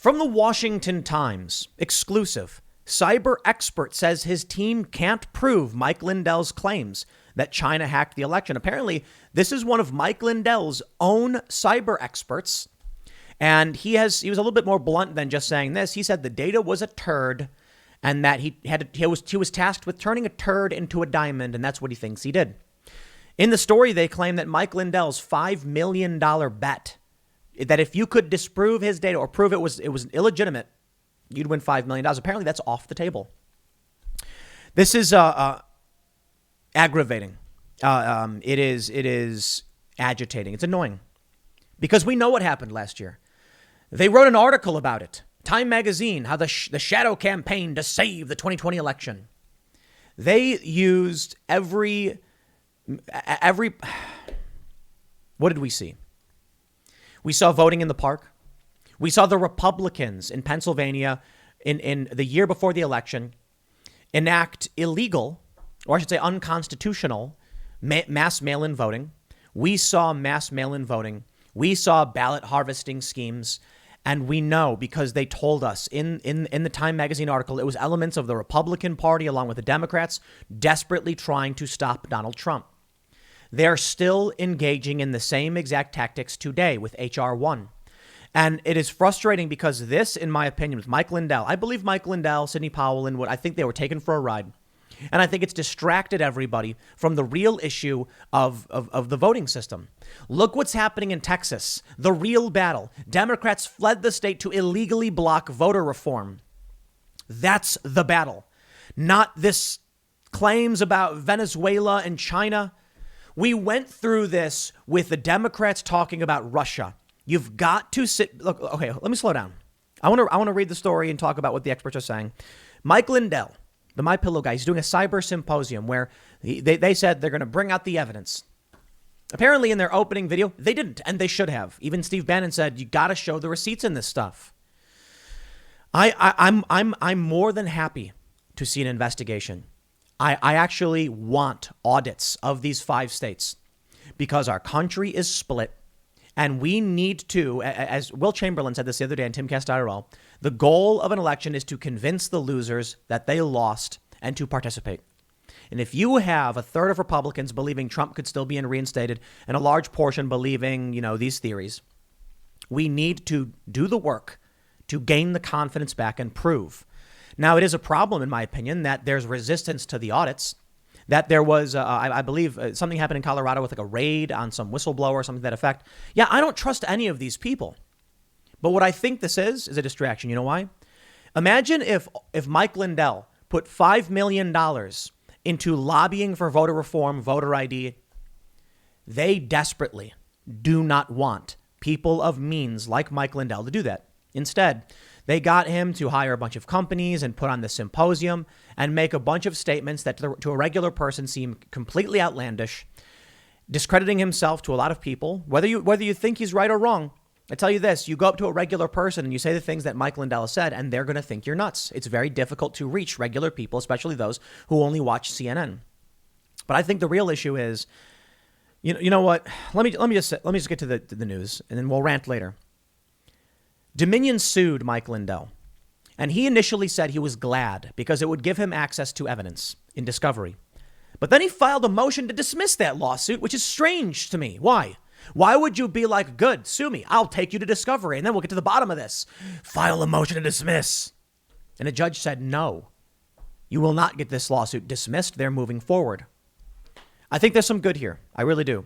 From the Washington Times, exclusive, cyber expert says his team can't prove Mike Lindell's claims that China hacked the election. Apparently, this is one of Mike Lindell's own cyber experts. And he was a little bit more blunt than just saying this. He said the data was a turd and that he was tasked with turning a turd into a diamond. And that's what he thinks he did. In the story, they claim that Mike Lindell's $5 million bet, that if you could disprove his data or prove it was illegitimate, you'd win $5 million. Apparently, that's off the table. This is aggravating. It is agitating. It's annoying because we know what happened last year. They wrote an article about it. Time magazine, how the shadow campaign to save the 2020 election. They used every. What did we see? We saw voting in the park. We saw the Republicans in Pennsylvania in the year before the election enact illegal, or I should say unconstitutional, mass mail-in voting. We saw mass mail-in voting. We saw ballot harvesting schemes. And we know because they told us in the Time magazine article, it was elements of the Republican Party along with the Democrats desperately trying to stop Donald Trump. They're still engaging in the same exact tactics today with H.R. 1. And it is frustrating because this, in my opinion, with Mike Lindell, I believe Mike Lindell, Sidney Powell, and I think they were taken for a ride. And I think it's distracted everybody from the real issue of the voting system. Look what's happening in Texas, the real battle. Democrats fled the state to illegally block voter reform. That's the battle, not this claims about Venezuela and China. We went through this with the Democrats talking about Russia. You've got to sit. Look, okay, let me slow down. I want to read the story and talk about what the experts are saying. Mike Lindell, the MyPillow guy, he's doing a cyber symposium where they said they're going to bring out the evidence. Apparently, in their opening video, they didn't, and they should have. Even Steve Bannon said you got to show the receipts in this stuff. I'm more than happy to see an investigation. I actually want audits of these 5 states because our country is split. And we need to, as Will Chamberlain said this the other day on Timcast.RL, the goal of an election is to convince the losers that they lost and to participate. And if you have a third of Republicans believing Trump could still be reinstated and a large portion believing, these theories, we need to do the work to gain the confidence back and prove. Now, it is a problem, in my opinion, that there's resistance to the audits. That there was, I believe, something happened in Colorado with like a raid on some whistleblower or something to that effect. Yeah, I don't trust any of these people. But what I think this is a distraction. You know why? Imagine if Mike Lindell put $5 million into lobbying for voter reform, voter ID. They desperately do not want people of means like Mike Lindell to do that. Instead, they got him to hire a bunch of companies and put on the Symposium and make a bunch of statements that to a regular person seem completely outlandish, discrediting himself to a lot of people, whether you think he's right or wrong. I tell you this, you go up to a regular person and you say the things that Mike Lindell said, and they're going to think you're nuts. It's very difficult to reach regular people, especially those who only watch CNN. But I think the real issue is, you know what? Let me just get to the news, and then we'll rant later. Dominion sued Mike Lindell, and he initially said he was glad because it would give him access to evidence in discovery. But then he filed a motion to dismiss that lawsuit, which is strange to me. Why? Why would you be like, good, sue me. I'll take you to discovery, and then we'll get to the bottom of this. File a motion to dismiss. And a judge said, no, you will not get this lawsuit dismissed. They're moving forward. I think there's some good here. I really do.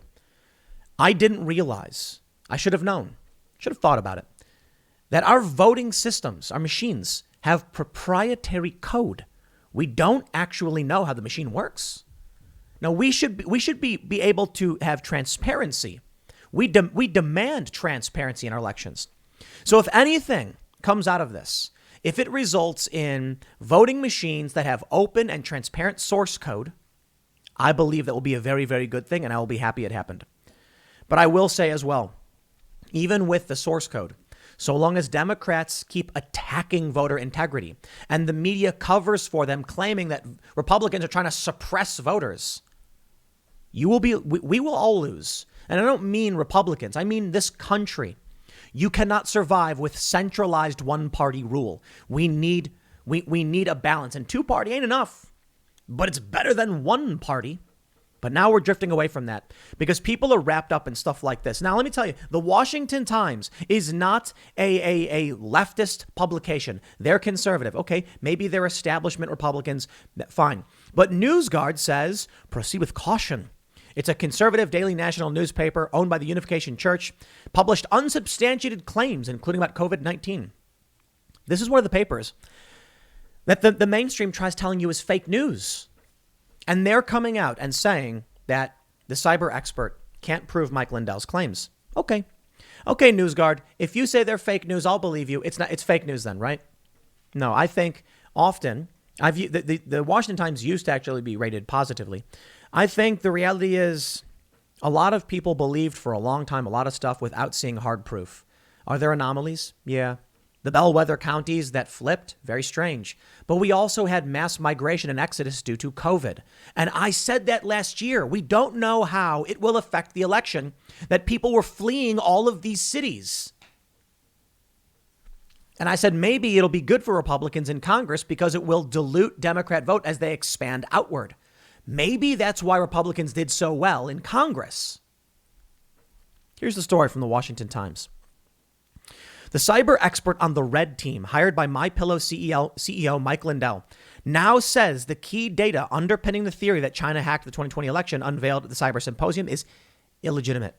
I didn't realize. I should have known. Should have thought about it. That our voting systems, our machines, have proprietary code. We don't actually know how the machine works. Now, we should be able to have transparency. We demand transparency in our elections. So if anything comes out of this, if it results in voting machines that have open and transparent source code, I believe that will be a very, very good thing, and I will be happy it happened. But I will say as well, even with the source code, so long as Democrats keep attacking voter integrity and the media covers for them, claiming that Republicans are trying to suppress voters, we will all lose. And I don't mean Republicans. I mean this country. You cannot survive with centralized one-party rule. We need a balance, and two-party ain't enough, but it's better than one party. But now we're drifting away from that because people are wrapped up in stuff like this. Now, let me tell you, the Washington Times is not a leftist publication. They're conservative. Okay, maybe they're establishment Republicans. Fine. But NewsGuard says, proceed with caution. It's a conservative daily national newspaper owned by the Unification Church, published unsubstantiated claims, including about COVID-19. This is one of the papers that the mainstream tries telling you is fake news. And they're coming out and saying that the cyber expert can't prove Mike Lindell's claims. Okay, NewsGuard, if you say they're fake news, I'll believe you. It's fake news then, right? No, I think often the Washington Times used to actually be rated positively. I think the reality is a lot of people believed for a long time a lot of stuff without seeing hard proof. Are there anomalies? Yeah. The bellwether counties that flipped, very strange. But we also had mass migration and exodus due to COVID. And I said that last year. We don't know how it will affect the election, that people were fleeing all of these cities. And I said maybe it'll be good for Republicans in Congress because it will dilute Democrat vote as they expand outward. Maybe that's why Republicans did so well in Congress. Here's the story from the Washington Times. The cyber expert on the red team, hired by MyPillow CEO Mike Lindell, now says the key data underpinning the theory that China hacked the 2020 election unveiled at the Cyber Symposium is illegitimate.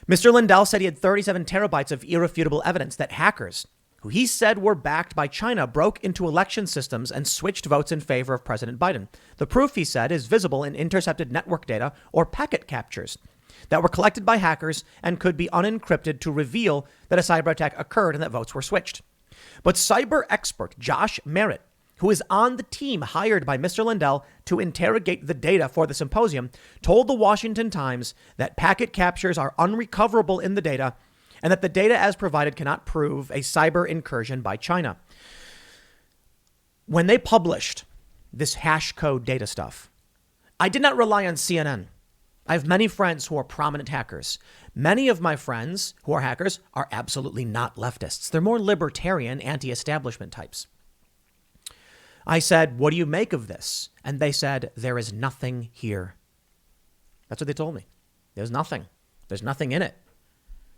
Mr. Lindell said he had 37 terabytes of irrefutable evidence that hackers, who he said were backed by China, broke into election systems and switched votes in favor of President Biden. The proof, he said, is visible in intercepted network data or packet captures that were collected by hackers and could be unencrypted to reveal that a cyber attack occurred and that votes were switched. But cyber expert Josh Merritt, who is on the team hired by Mr. Lindell to interrogate the data for the symposium, told the Washington Times that packet captures are unrecoverable in the data and that the data as provided cannot prove a cyber incursion by China. When they published this hash code data stuff, I did not rely on CNN. I have many friends who are prominent hackers. Many of my friends who are hackers are absolutely not leftists. They're more libertarian, anti-establishment types. I said, what do you make of this? And they said, there is nothing here. That's what they told me. There's nothing. There's nothing in it.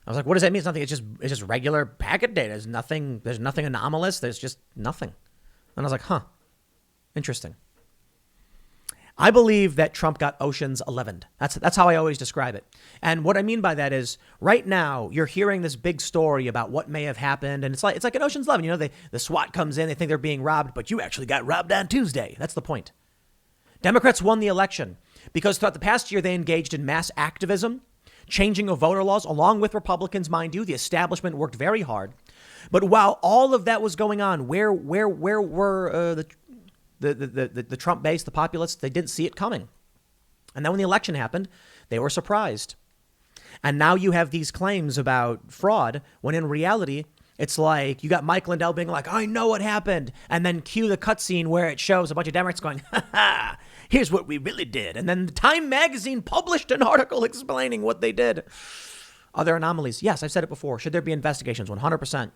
I was like, what does that mean? It's nothing. It's just regular packet data. There's nothing anomalous. There's just nothing. And I was like, huh, interesting. I believe that Trump got Ocean's 11. That's how I always describe it. And what I mean by that is right now you're hearing this big story about what may have happened. And it's like an Ocean's 11. You know, the SWAT comes in, they think they're being robbed, but you actually got robbed on Tuesday. That's the point. Democrats won the election because throughout the past year, they engaged in mass activism, changing of voter laws, along with Republicans, mind you. The establishment worked very hard. But while all of that was going on, where were the Trump base, the populists? They didn't see it coming. And then when the election happened, they were surprised. And now you have these claims about fraud, when in reality, it's like you got Mike Lindell being like, I know what happened. And then cue the cutscene where it shows a bunch of Democrats going, ha ha, here's what we really did. And then Time magazine published an article explaining what they did. Are there anomalies? Yes, I've said it before. Should there be investigations? 100%.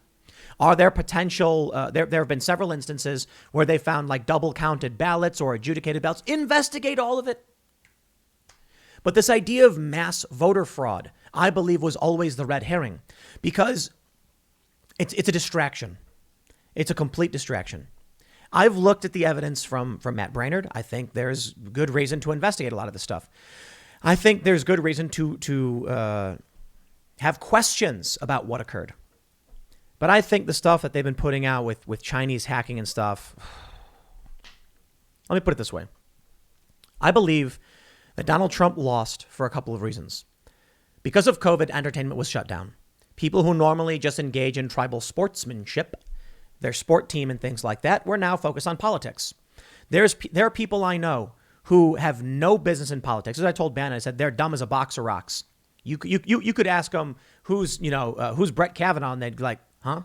Are there potential, there have been several instances where they found like double counted ballots or adjudicated ballots. Investigate all of it. But this idea of mass voter fraud, I believe, was always the red herring because it's a distraction. It's a complete distraction. I've looked at the evidence from Matt Brainerd. I think there's good reason to investigate a lot of this stuff. I think there's good reason to have questions about what occurred. But I think the stuff that they've been putting out with Chinese hacking and stuff, let me put it this way. I believe that Donald Trump lost for a couple of reasons. Because of COVID, entertainment was shut down. People who normally just engage in tribal sportsmanship, their sport team and things like that, were now focused on politics. There are people I know who have no business in politics. As I told Bannon, I said, they're dumb as a box of rocks. You could ask them who's Brett Kavanaugh, and they'd be like, huh?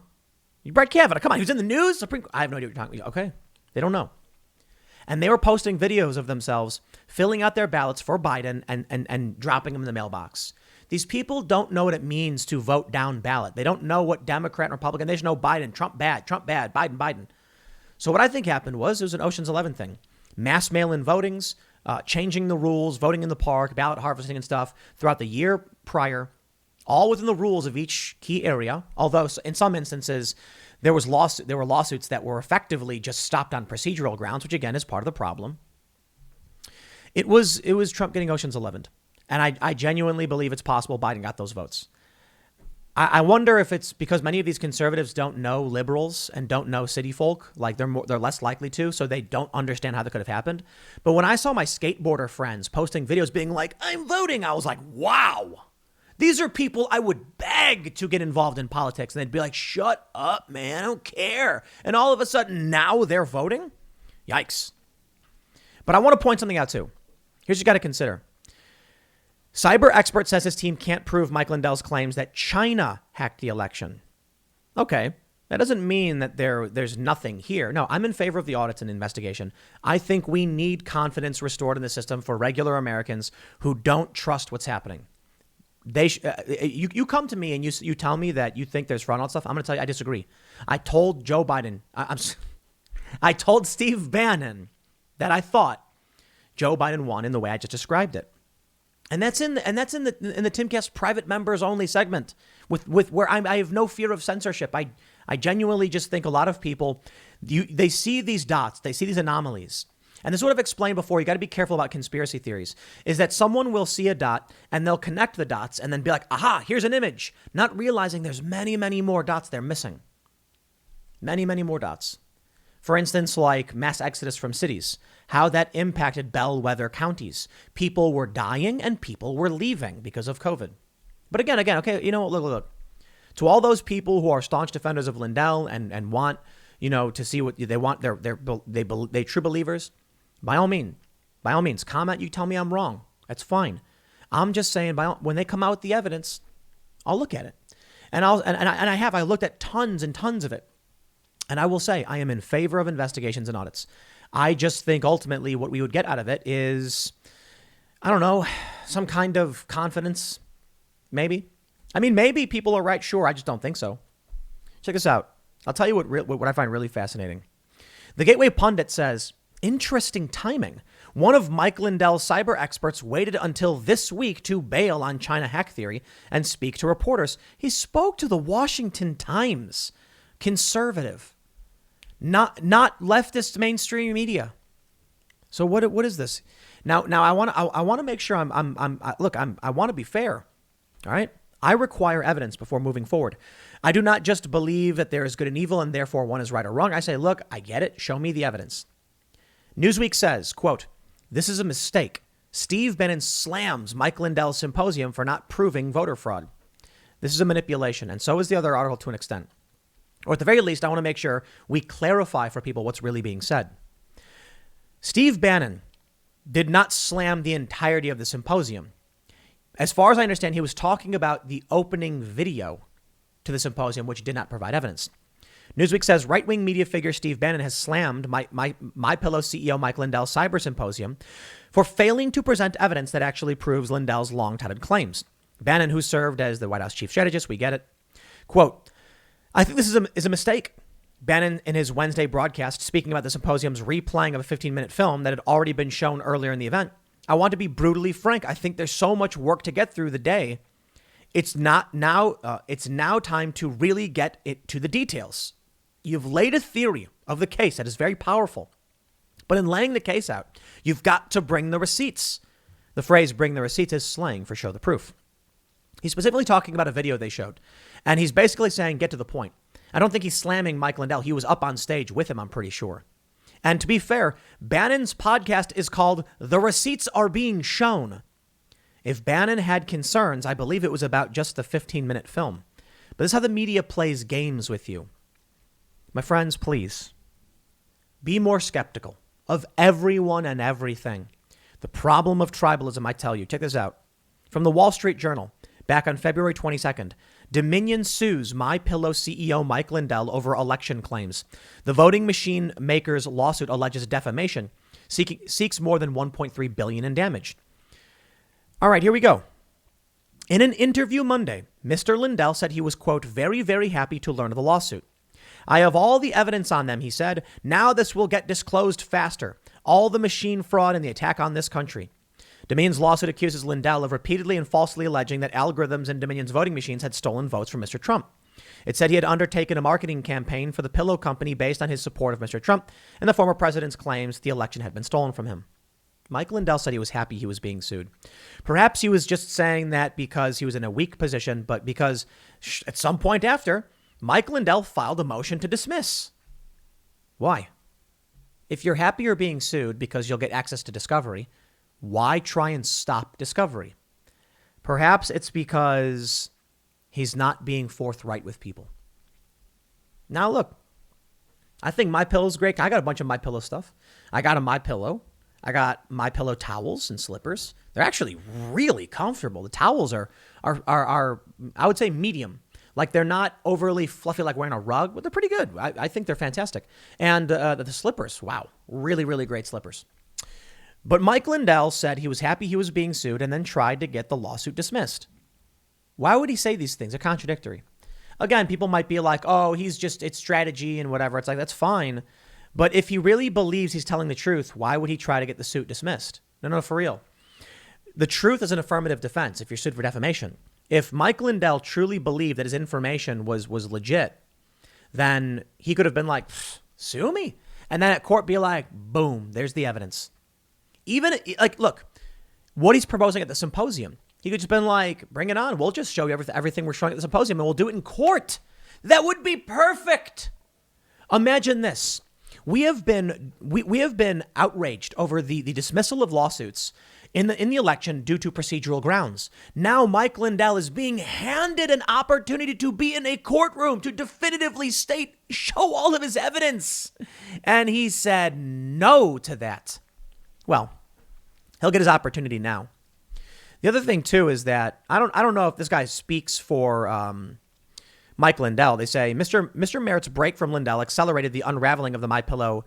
Brett Kavanaugh, come on, he was in the news? I have no idea what you're talking about. Okay, they don't know. And they were posting videos of themselves filling out their ballots for Biden and dropping them in the mailbox. These people don't know what it means to vote down ballot. They don't know what Democrat and Republican. They just know Biden, Trump bad, Biden. So what I think happened was it was an Ocean's 11 thing. Mass mail-in votings, changing the rules, voting in the park, ballot harvesting and stuff throughout the year prior, all within the rules of each key area. Although in some instances, there were lawsuits that were effectively just stopped on procedural grounds, which again is part of the problem. It was Trump getting Ocean's 11. And I genuinely believe it's possible Biden got those votes. I wonder if it's because many of these conservatives don't know liberals and don't know city folk, like they're less likely to, so they don't understand how that could have happened. But when I saw my skateboarder friends posting videos being like, I'm voting, I was like, wow, these are people I would beg to get involved in politics. And they'd be like, shut up, man, I don't care. And all of a sudden now they're voting? Yikes. But I want to point something out too. Here's what you got to consider. Cyber expert says his team can't prove Mike Lindell's claims that China hacked the election. Okay, that doesn't mean that there's nothing here. No, I'm in favor of the audits and investigation. I think we need confidence restored in the system for regular Americans who don't trust what's happening. You come to me and you tell me that you think there's fraud and all that stuff. I'm going to tell you I disagree. I told Joe Biden, I told Steve Bannon that I thought Joe Biden won in the way I just described it. And that's in the Timcast private members only segment with where I have no fear of censorship. I genuinely just think a lot of people, they see these dots, they see these anomalies. And this is what I've explained before. You got to be careful about conspiracy theories, is that someone will see a dot and they'll connect the dots and then be like, aha, here's an image, not realizing there's many, many more dots they're missing. Many, many more dots. For instance, like mass exodus from cities, how that impacted bellwether counties. People were dying and people were leaving because of COVID. But again, okay, you know what, look. To all those people who are staunch defenders of Lindell and want, to see what they want, they true believers, by all means, comment, you tell me I'm wrong. That's fine. I'm just saying, when they come out with the evidence, I'll look at it. And I looked at tons and tons of it. And I will say I am in favor of investigations and audits. I just think ultimately what we would get out of it is, I don't know, some kind of confidence, maybe. I mean, maybe people are right. Sure. I just don't think so. Check this out. I'll tell you what I find really fascinating. The Gateway Pundit says, interesting timing. One of Mike Lindell's cyber experts waited until this week to bail on China hack theory and speak to reporters. He spoke to the Washington Times. Conservative. Not leftist mainstream media. So what is this? Now I want to make sure I want to be fair. All right. I require evidence before moving forward. I do not just believe that there is good and evil and therefore one is right or wrong. I say, look, I get it. Show me the evidence. Newsweek says, quote, this is a mistake. Steve Bannon slams Mike Lindell's Symposium for not proving voter fraud. This is a manipulation. And so is the other article to an extent. Or at the very least, I want to make sure we clarify for people what's really being said. Steve Bannon did not slam the entirety of the symposium. As far as I understand, he was talking about the opening video to the symposium, which did not provide evidence. Newsweek says right-wing media figure Steve Bannon has slammed MyPillow CEO Mike Lindell's cyber symposium for failing to present evidence that actually proves Lindell's long-touted claims. Bannon, who served as the White House chief strategist, we get it. Quote, I think this is a mistake. Bannon, in his Wednesday broadcast, speaking about the symposium's replaying of a 15-minute film that had already been shown earlier in the event. I want to be brutally frank. I think there's so much work to get through the day. It's now time to really get it to the details. You've laid a theory of the case that is very powerful. But in laying the case out, you've got to bring the receipts. The phrase bring the receipts is slang for show the proof. He's specifically talking about a video they showed. And he's basically saying, get to the point. I don't think he's slamming Mike Lindell. He was up on stage with him, I'm pretty sure. And to be fair, Bannon's podcast is called The Receipts Are Being Shown. If Bannon had concerns, I believe it was about just the 15-minute film. But this is how the media plays games with you. My friends, please, be more skeptical of everyone and everything. The problem of tribalism, I tell you, check this out. From the Wall Street Journal, back on February 22nd, Dominion sues MyPillow CEO Mike Lindell over election claims. The voting machine maker's lawsuit alleges defamation, seeks more than $1.3 billion in damage. All right, here we go. In an interview Monday, Mr. Lindell said he was, quote, very, very happy to learn of the lawsuit. I have all the evidence on them, he said. Now this will get disclosed faster. All the machine fraud and the attack on this country. Dominion's lawsuit accuses Lindell of repeatedly and falsely alleging that algorithms in Dominion's voting machines had stolen votes from Mr. Trump. It said he had undertaken a marketing campaign for the pillow company based on his support of Mr. Trump and the former president's claims the election had been stolen from him. Mike Lindell said he was happy he was being sued. Perhaps he was just saying that because he was in a weak position, but because at some point after, Mike Lindell filed a motion to dismiss. Why? If you're happy you're being sued because you'll get access to discovery, why try and stop discovery? Perhaps it's because he's not being forthright with people. Now, look, I think MyPillow's great. I got a bunch of MyPillow stuff. I got a MyPillow. I got MyPillow towels and slippers. They're actually really comfortable. The towels are I would say medium. Like they're not overly fluffy like wearing a rug, but they're pretty good. I think they're fantastic. And the slippers, wow, really, really great slippers. But Mike Lindell said he was happy he was being sued and then tried to get the lawsuit dismissed. Why would he say these things? They're contradictory. Again, people might be like, oh, it's strategy and whatever. It's like, that's fine. But if he really believes he's telling the truth, why would he try to get the suit dismissed? No, for real. The truth is an affirmative defense if you're sued for defamation. If Mike Lindell truly believed that his information was legit, then he could have been like, sue me. And then at court be like, boom, there's the evidence. Even like, look, what he's proposing at the symposium, he could just been like, bring it on. We'll just show you everything we're showing at the symposium and we'll do it in court. That would be perfect. Imagine this. We have been outraged over the dismissal of lawsuits in the election due to procedural grounds. Now Mike Lindell is being handed an opportunity to be in a courtroom to definitively show all of his evidence. And he said no to that. Well, he'll get his opportunity now. The other thing too is that I don't know if this guy speaks for Mike Lindell. They say Mr. Merritt's break from Lindell accelerated the unraveling of the MyPillow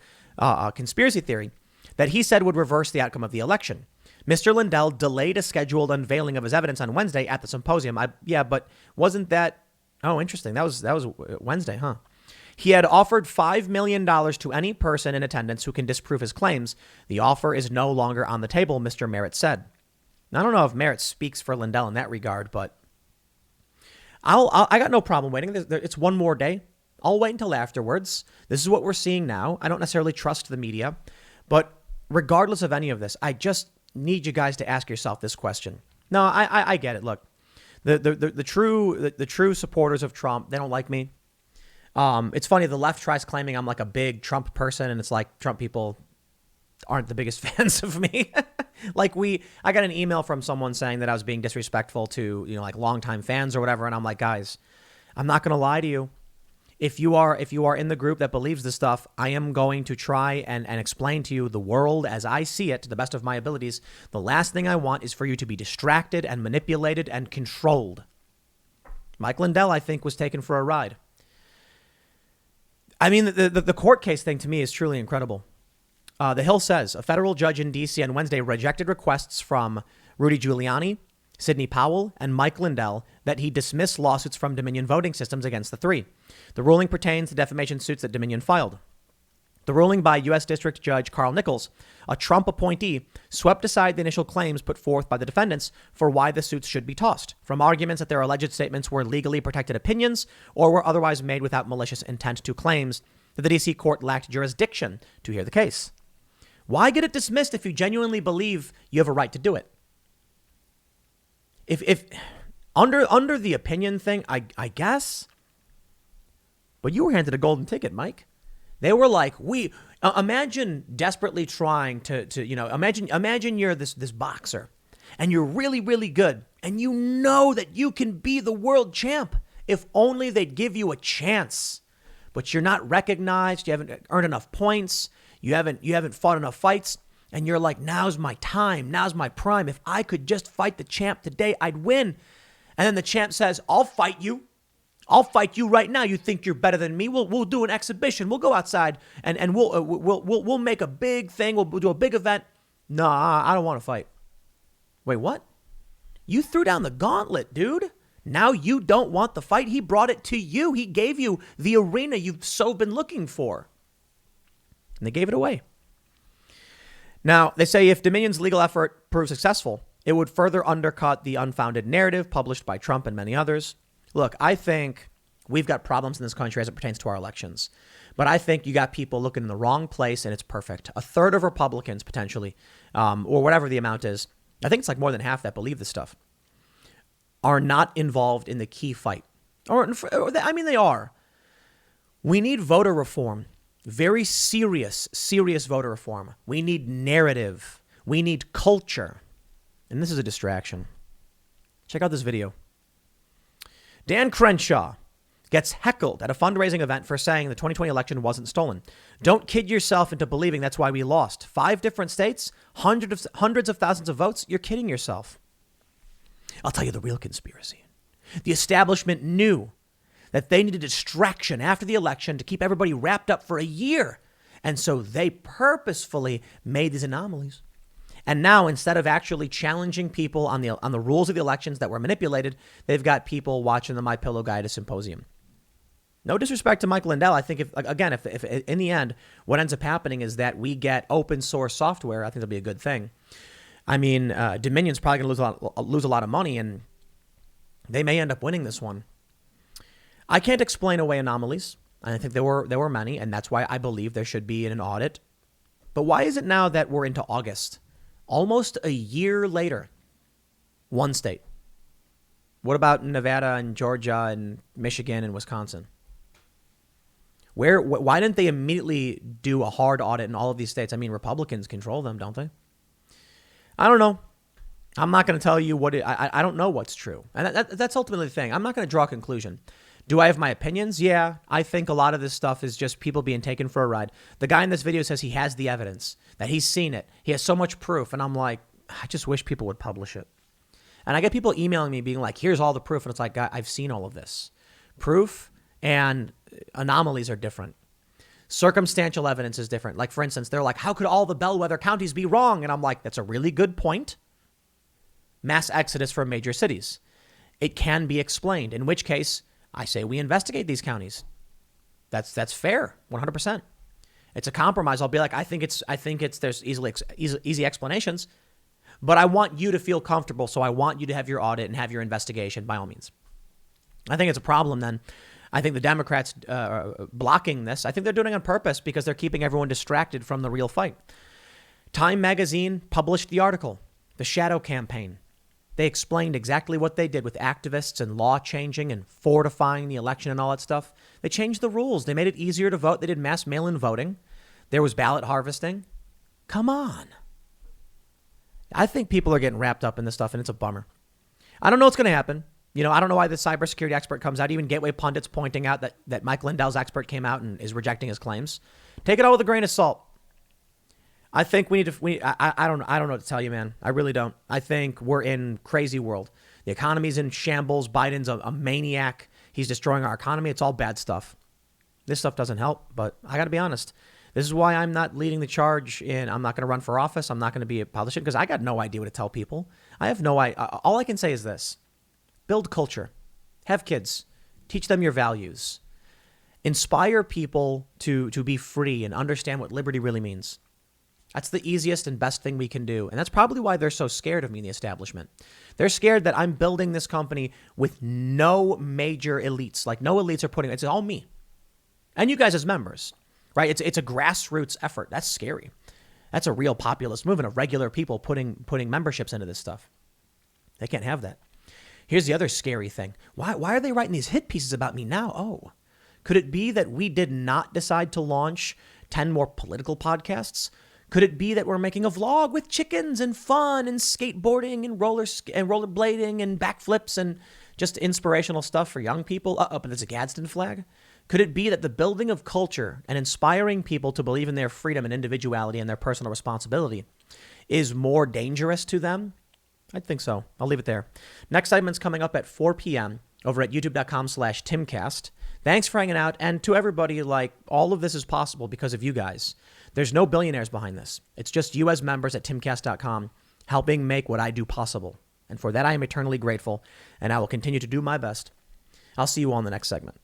conspiracy theory that he said would reverse the outcome of the election. Mr. Lindell delayed a scheduled unveiling of his evidence on Wednesday at the symposium. But wasn't that? Oh, interesting. That was Wednesday, huh? He had offered $5 million to any person in attendance who can disprove his claims. The offer is no longer on the table, Mr. Merritt said. Now, I don't know if Merritt speaks for Lindell in that regard, but I got no problem waiting. It's one more day. I'll wait until afterwards. This is what we're seeing now. I don't necessarily trust the media, but regardless of any of this, I just need you guys to ask yourself this question. No, I get it. Look, the true supporters of Trump, they don't like me. It's funny. The left tries claiming I'm like a big Trump person, and it's like Trump people aren't the biggest fans of me. I got an email from someone saying that I was being disrespectful to, like longtime fans or whatever. And I'm like, guys, I'm not going to lie to you. If you are in the group that believes this stuff, I am going to try and explain to you the world as I see it to the best of my abilities. The last thing I want is for you to be distracted and manipulated and controlled. Mike Lindell, I think, was taken for a ride. I mean, the court case thing to me is truly incredible. The Hill says a federal judge in D.C. on Wednesday rejected requests from Rudy Giuliani, Sidney Powell, and Mike Lindell that he dismiss lawsuits from Dominion voting systems against the three. The ruling pertains to defamation suits that Dominion filed. The ruling by U.S. District Judge Carl Nichols, a Trump appointee, swept aside the initial claims put forth by the defendants for why the suits should be tossed, from arguments that their alleged statements were legally protected opinions or were otherwise made without malicious intent to claims that the D.C. court lacked jurisdiction to hear the case. Why get it dismissed if you genuinely believe you have a right to do it? If under the opinion thing, I guess. But you were handed a golden ticket, Mike. They were like, imagine desperately trying to imagine you're this boxer and you're really, really good and you know that you can be the world champ if only they'd give you a chance. But you're not recognized. You haven't earned enough points. You haven't fought enough fights. And you're like, now's my time. Now's my prime. If I could just fight the champ today, I'd win. And then the champ says, I'll fight you. I'll fight you right now. You think you're better than me? We'll do an exhibition. We'll go outside and we'll make a big thing. We'll do a big event. No, I don't want to fight. Wait, what? You threw down the gauntlet, dude. Now you don't want the fight. He brought it to you. He gave you the arena you've so been looking for. And they gave it away. Now, they say if Dominion's legal effort proves successful, it would further undercut the unfounded narrative published by Trump and many others. Look, I think we've got problems in this country as it pertains to our elections. But I think you got people looking in the wrong place, and it's perfect. A third of Republicans, potentially, or whatever the amount is, I think it's like more than half that believe this stuff, are not involved in the key fight. They are. We need voter reform. Very serious voter reform. We need narrative. We need culture. And this is a distraction. Check out this video. Dan Crenshaw gets heckled at a fundraising event for saying the 2020 election wasn't stolen. Don't kid yourself into believing that's why we lost. 5 different states, hundreds of thousands of votes. You're kidding yourself. I'll tell you the real conspiracy. The establishment knew that they needed a distraction after the election to keep everybody wrapped up for a year. And so they purposefully made these anomalies. And now, instead of actually challenging people on the rules of the elections that were manipulated, they've got people watching the My Pillow guy at a symposium. No disrespect to Mike Lindell. I think if in the end, what ends up happening is that we get open source software, I think that'll be a good thing. I mean, Dominion's probably going to lose a lot of money, and they may end up winning this one. I can't explain away anomalies. I think there were many, and that's why I believe there should be an audit. But why is it now that we're into August? Almost a year later, one state. What about Nevada and Georgia and Michigan and Wisconsin? Why didn't they immediately do a hard audit in all of these states? I mean, Republicans control them, don't they? I don't know. I'm not going to tell you I don't know what's true. And that's ultimately the thing. I'm not going to draw a conclusion. Do I have my opinions? Yeah, I think a lot of this stuff is just people being taken for a ride. The guy in this video says he has the evidence, that he's seen it. He has so much proof. And I'm like, I just wish people would publish it. And I get people emailing me being like, here's all the proof. And it's like, I've seen all of this. Proof and anomalies are different. Circumstantial evidence is different. Like, for instance, they're like, how could all the bellwether counties be wrong? And I'm like, that's a really good point. Mass exodus from major cities. It can be explained, in which case I say we investigate these counties. That's fair, 100%. It's a compromise. I'll be like, I think there's easy explanations, but I want you to feel comfortable. So I want you to have your audit and have your investigation by all means. I think it's a problem then. I think the Democrats blocking this, I think they're doing it on purpose because they're keeping everyone distracted from the real fight. Time magazine published the article, The Shadow Campaign. They explained exactly what they did with activists and law changing and fortifying the election and all that stuff. They changed the rules. They made it easier to vote. They did mass mail-in voting. There was ballot harvesting. Come on. I think people are getting wrapped up in this stuff, and it's a bummer. I don't know what's going to happen. You know, I don't know why the cybersecurity expert comes out. Even Gateway Pundits pointing out that Mike Lindell's expert came out and is rejecting his claims. Take it all with a grain of salt. I think we need to. I don't know what to tell you, man. I really don't. I think we're in crazy world. The economy's in shambles. Biden's a maniac. He's destroying our economy. It's all bad stuff. This stuff doesn't help. But I got to be honest. This is why I'm not leading the charge. I'm not going to run for office. I'm not going to be a politician because I got no idea what to tell people. I have no idea. All I can say is this. Build culture. Have kids. Teach them your values. Inspire people to be free and understand what liberty really means. That's the easiest and best thing we can do. And that's probably why they're so scared of me in the establishment. They're scared that I'm building this company with no major elites. Like no elites are putting, it's all me. And you guys as members, right? It's a grassroots effort. That's scary. That's a real populist movement of regular people putting memberships into this stuff. They can't have that. Here's the other scary thing. Why are they writing these hit pieces about me now? Oh, could it be that we did not decide to launch 10 more political podcasts? Could it be that we're making a vlog with chickens and fun and skateboarding and rollerblading and backflips and just inspirational stuff for young people? But there's a Gadsden flag. Could it be that the building of culture and inspiring people to believe in their freedom and individuality and their personal responsibility is more dangerous to them? I think so. I'll leave it there. Next segment's coming up at 4 p.m. over at youtube.com/Timcast. Thanks for hanging out. And to everybody, like, all of this is possible because of you guys. There's no billionaires behind this. It's just you as members at timcast.com helping make what I do possible. And for that, I am eternally grateful, and I will continue to do my best. I'll see you all in the next segment.